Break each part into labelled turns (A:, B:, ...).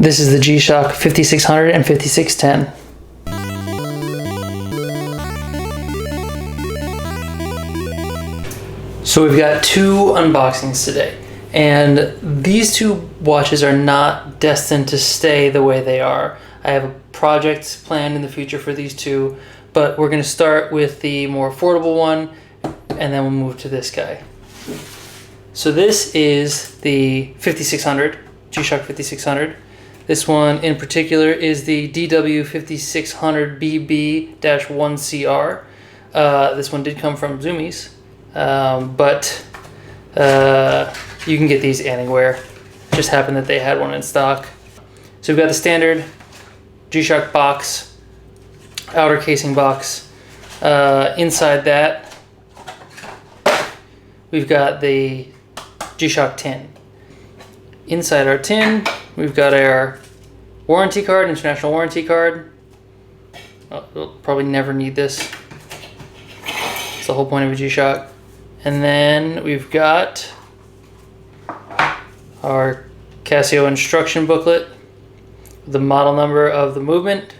A: This is the Gshock 5600 and 5610. So we've got two unboxings today, and these two watches are not destined to stay the way they are. I have a project planned in the future for these two, but we're going to start with the more affordable one, and then we'll move to this guy. So this is the 5600, Gshock 5600. This one in particular is the DW5600BB-1CR. This one did come from Zoomies, but you can get these anywhere. It just happened that they had one in stock. So we've got the standard Gshock box, outer casing box. Inside that, we've got the Gshock tin. Inside our tin, we've got our warranty card, international warranty card. We'll probably never need this. It's the whole point of a Gshock. And then we've got our Casio instruction booklet, the model number of the movement,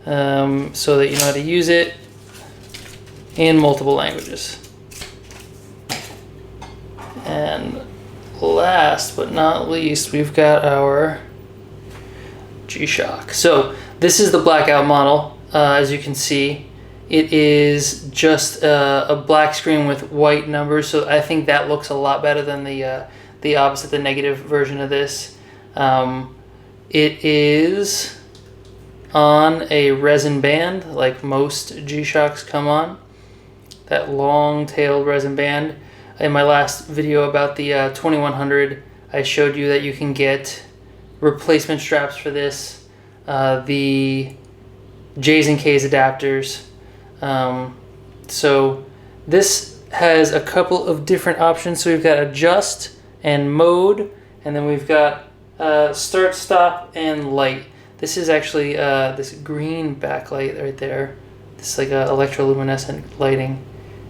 A: so that you know how to use it in multiple languages. And last but not least, we've got our Gshock. So this is the blackout model. As you can see, it is just a black screen with white numbers. So I think that looks a lot better than the opposite, the negative version of this. It is on a resin band, like most Gshocks come on. That long-tailed resin band. In my last video about the 2100, I showed you that you can get replacement straps for this, the J's and K's adapters. So this has a couple of different options. So we've got adjust and mode, and then we've got start, stop, and light. This is actually this green backlight right there. This is like a electroluminescent lighting,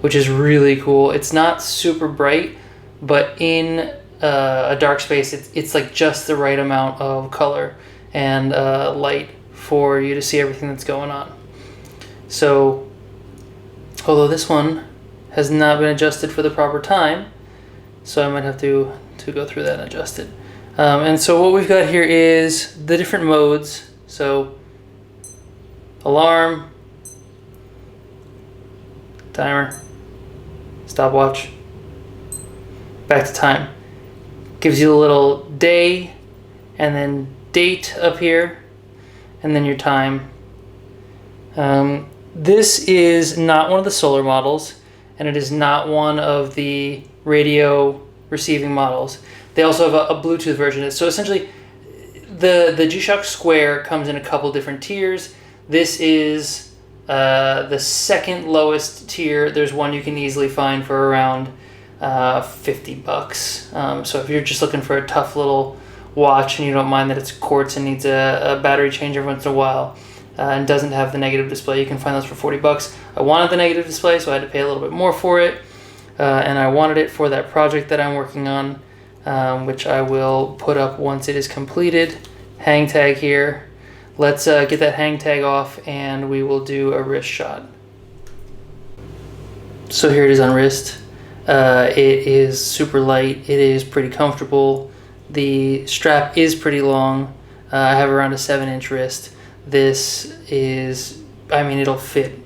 A: which is really cool. It's not super bright, but in a dark space, it's like just the right amount of color and light for you to see everything that's going on. So, although this one has not been adjusted for the proper time, so I might have to go through that and adjust it. And so what we've got here is the different modes. So, alarm, timer, stopwatch, back to time. Gives you a little day and then date up here, and then your time. This is not one of the solar models, and it is not one of the radio receiving models. They also have a Bluetooth version. So essentially, the Gshock Square comes in a couple different tiers. This is the second lowest tier. There's one you can easily find for around $50. So if you're just looking for a tough little watch and you don't mind that it's quartz and needs a battery change every once in a while, and doesn't have the negative display, you can find those for $40. I wanted the negative display, so I had to pay a little bit more for it, and I wanted it for that project that I'm working on, which I will put up once it is completed. Hang tag here. Let's get that hang tag off, and we will do a wrist shot. So here it is on wrist. It is super light. It is pretty comfortable. The strap is pretty long. I have around a 7-inch wrist. This is, I mean, it'll fit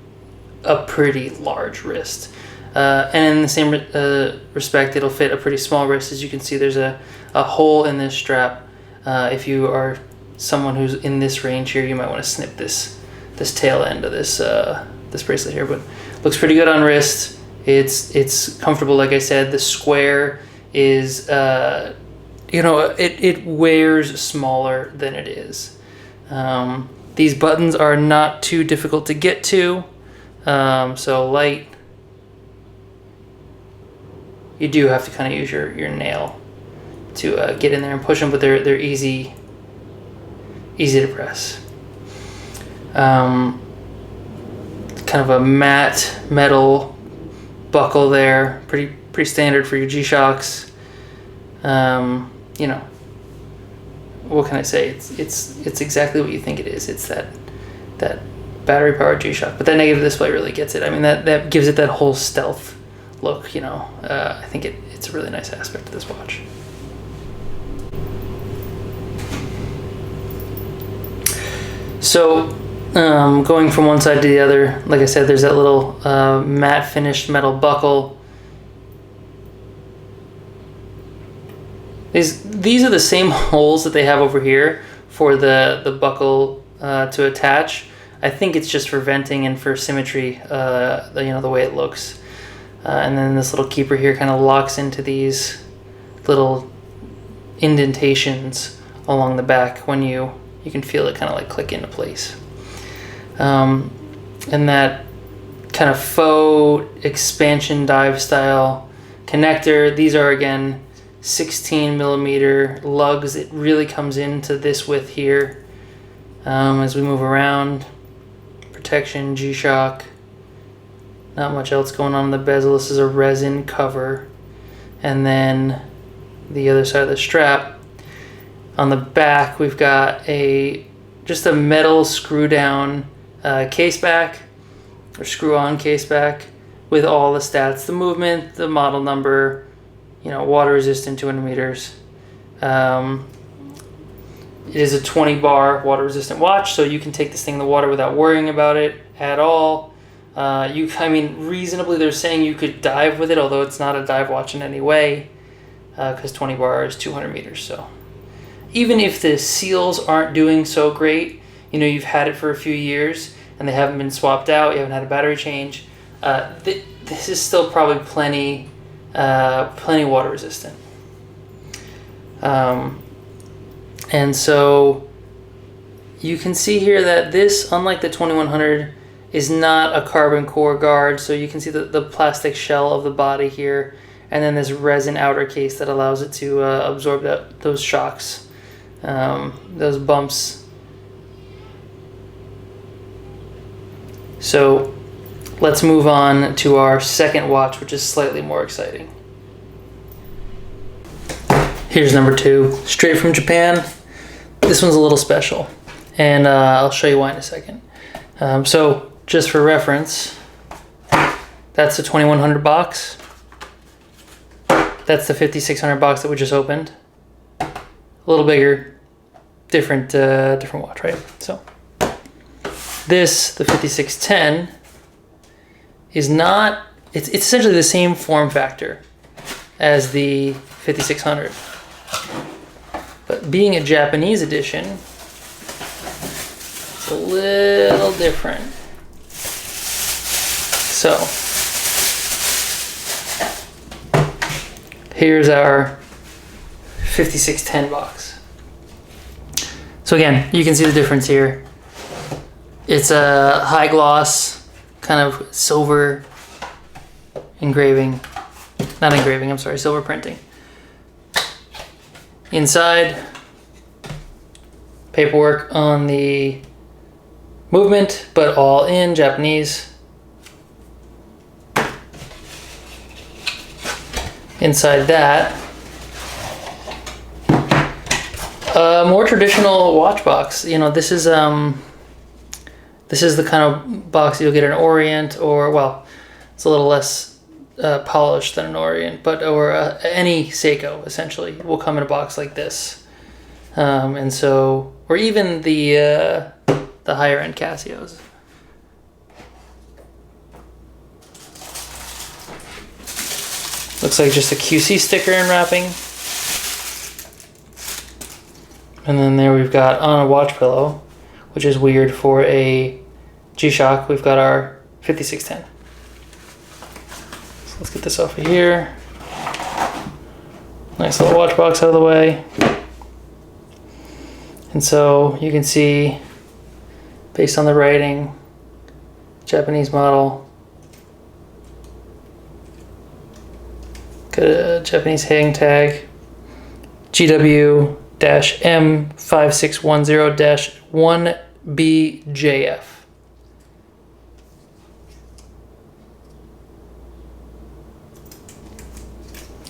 A: a pretty large wrist. And in the same respect, it'll fit a pretty small wrist. As you can see, there's a hole in this strap. If you are someone who's in this range here, you might want to snip this tail end of this bracelet here, but looks pretty good on wrist. It's comfortable, like I said. The square is it wears smaller than it is. These buttons are not too difficult to get to. So light, you do have to kind of use your nail to get in there and push them, but they're easy to press. Kind of a matte metal buckle there, pretty standard for your Gshocks. what can I say? It's exactly what you think it is. It's that battery powered G-Shock, but that negative display really gets it. I mean, that gives it that whole stealth look. You know, I think it's a really nice aspect of this watch. So, going from one side to the other, like I said, there's that little matte finished metal buckle. These are the same holes that they have over here for the buckle to attach. I think it's just for venting and for symmetry, you know, the way it looks. And then this little keeper here kind of locks into these little indentations along the back when you can feel it kind of like click into place. And that kind of faux expansion dive style connector, these are again 16 millimeter lugs. It really comes into this width here as we move around. Protection, G-Shock. Not much else going on in the bezel. This is a resin cover. And then the other side of the strap. On the back, we've got just a metal screw down case back, or screw on case back, with all the stats, the movement, the model number, you know, water resistant 200 meters. It is a 20 bar water resistant watch, so you can take this thing in the water without worrying about it at all. I mean, reasonably they're saying you could dive with it, although it's not a dive watch in any way, because 20 bar is 200 meters. So even if the seals aren't doing so great, you know, you've had it for a few years and they haven't been swapped out, you haven't had a battery change, this is still probably plenty water resistant. And so you can see here that this, unlike the 2100, is not a carbon core guard. So you can see the plastic shell of the body here, and then this resin outer case that allows it to absorb those shocks, those bumps. So let's move on to our second watch, which is slightly more exciting. Here's number 2, straight from Japan. This one's a little special, and I'll show you why in a second. So just for reference, that's the 2100 box. That's the 5600 box that we just opened. A little bigger, different watch, right? So this, the 5610, is not. It's essentially the same form factor as the 5600. But being a Japanese edition, it's a little different. So, here's our 5610 box. So again, you can see the difference here. It's a high gloss, kind of silver silver printing. Inside, paperwork on the movement, but all in Japanese. Inside that, a more traditional watch box. You know, this is the kind of box you'll get an Orient, or, well, it's a little less polished than an Orient, or any Seiko essentially will come in a box like this, and so, or even the higher end Casios. Looks like just a QC sticker and wrapping, and then there we've got on a watch pillow, which is weird for a G-Shock. We've got our 5610. Let's get this off of here. Nice little watch box out of the way. And so you can see, based on the writing, Japanese model. Got a Japanese hang tag. GW-M5610-1BJF.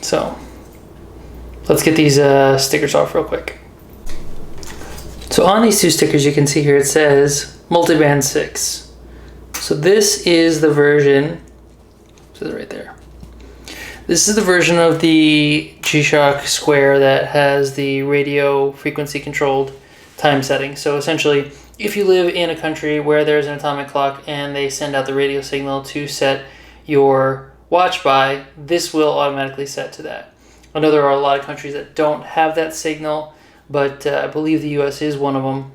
A: So let's get these stickers off real quick. So on these two stickers, you can see here it says multiband 6. So this is the version, so right there. This is the version of the Gshock Square that has the radio frequency controlled time setting. So essentially, if you live in a country where there's an atomic clock and they send out the radio signal to set your watch by, this will automatically set to that. I know there are a lot of countries that don't have that signal, but I believe the US is one of them.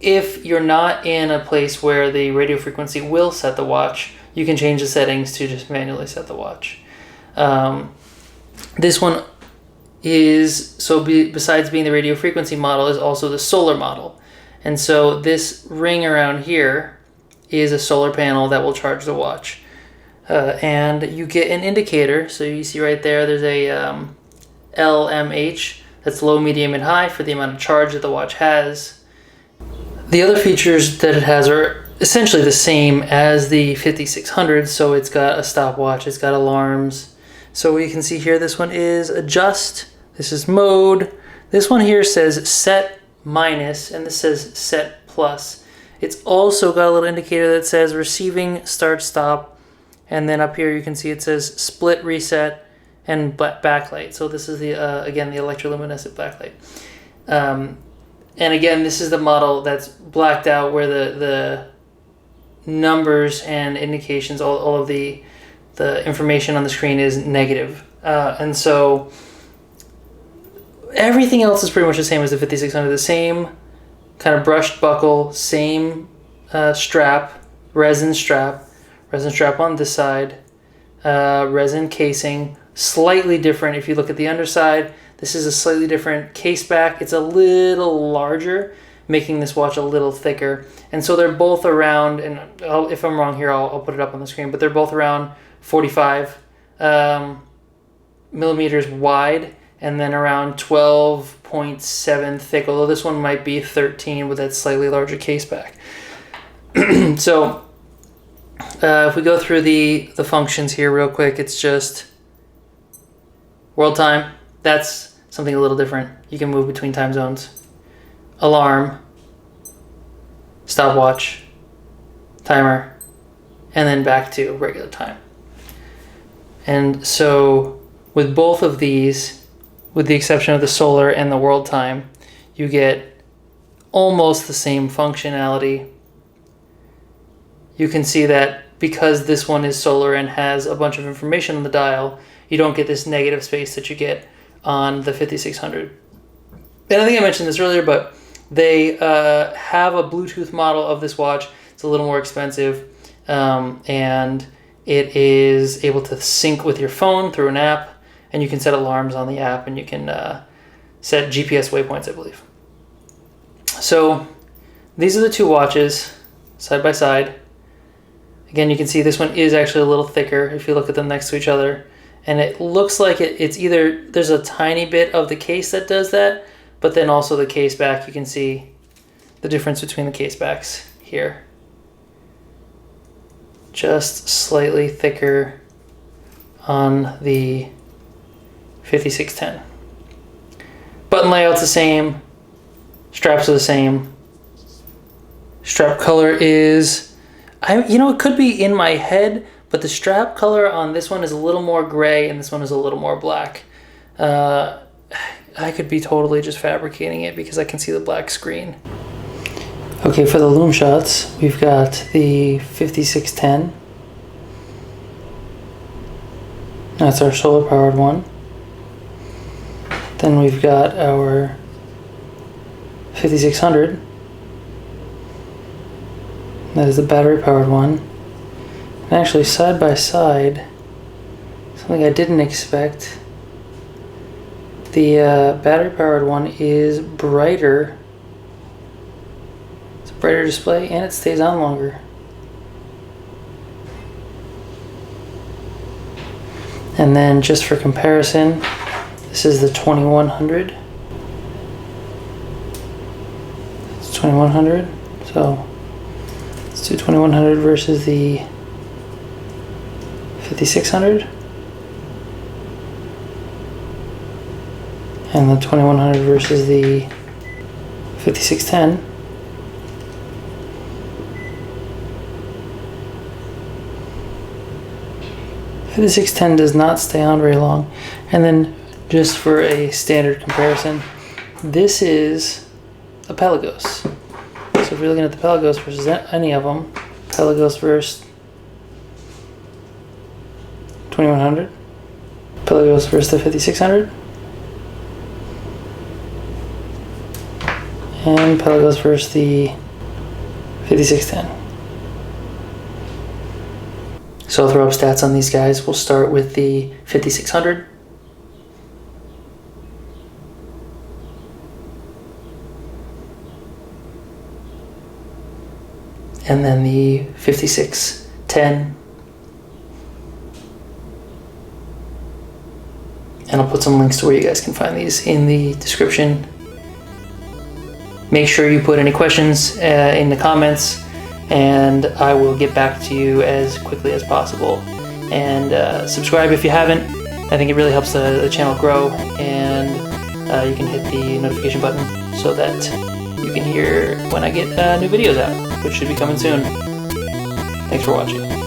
A: If you're not in a place where the radio frequency will set the watch, you can change the settings to just manually set the watch. This one is, besides being the radio frequency model, is also the solar model. And so this ring around here is a solar panel that will charge the watch. And you get an indicator. So you see right there, there's a LMH, that's low, medium, and high for the amount of charge that the watch has. The other features that it has are essentially the same as the 5600. So it's got a stopwatch, it's got alarms. So you can see here, this one is adjust, this is mode. This one here says set minus, and this says set plus. It's also got a little indicator that says receiving, start, stop, and then up here you can see it says split, reset, and backlight. So this is the again, the electroluminescent backlight. And again, this is the model that's blacked out, where the numbers and indications, all of the information on the screen is negative. And so everything else is pretty much the same as the 5600. The same kind of brushed buckle, same strap, resin strap on this side, resin casing, slightly different. If you look at the underside, this is a slightly different case back. It's a little larger, making this watch a little thicker. And so they're both around, and if I'm wrong here, I'll put it up on the screen, but they're both around 45 millimeters wide, and then around 12.7 thick, although this one might be 13 with that slightly larger case back. So if we go through the functions here real quick, it's just world time. That's something a little different. You can move between time zones. Alarm, stopwatch, timer, and then back to regular time. And so with both of these, with the exception of the solar and the world time, you get almost the same functionality. You can see that because this one is solar and has a bunch of information on the dial, you don't get this negative space that you get on the 5600. And I think I mentioned this earlier, but they have a Bluetooth model of this watch. It's a little more expensive, and it is able to sync with your phone through an app, and you can set alarms on the app, and you can set GPS waypoints, I believe. So these are the two watches side by side. Again, you can see this one is actually a little thicker if you look at them next to each other. And it looks like it's either, there's a tiny bit of the case that does that, but then also the case back, you can see the difference between the case backs here. Just slightly thicker on the 5610. Button layout's the same, straps are the same. Strap color is, it could be in my head, but the strap color on this one is a little more gray and this one is a little more black. I could be totally just fabricating it because I can see the black screen. Okay, for the Lume Shots, we've got the 5610. That's our solar powered one. Then we've got our 5600. That is the battery powered one. And actually, side by side, something I didn't expect, the battery powered one is brighter. It's a brighter display and it stays on longer. And then just for comparison, this is the 2100. It's 2100. So let's do 2100 versus the 5600. And the 2100 versus the 5610. The 610 does not stay on very long. And then just for a standard comparison, this is a Pelagos. So if you're looking at the Pelagos versus any of them, Pelagos versus 2100, Pelagos versus the 5600, and Pelagos versus the 5610. So I'll throw up stats on these guys. We'll start with the 5600. And then the 5610. And I'll put some links to where you guys can find these in the description. Make sure you put any questions in the comments, and I will get back to you as quickly as possible. And subscribe if you haven't. I think it really helps the channel grow, and you can hit the notification button so that you can hear when I get new videos out, which should be coming soon. Thanks for watching.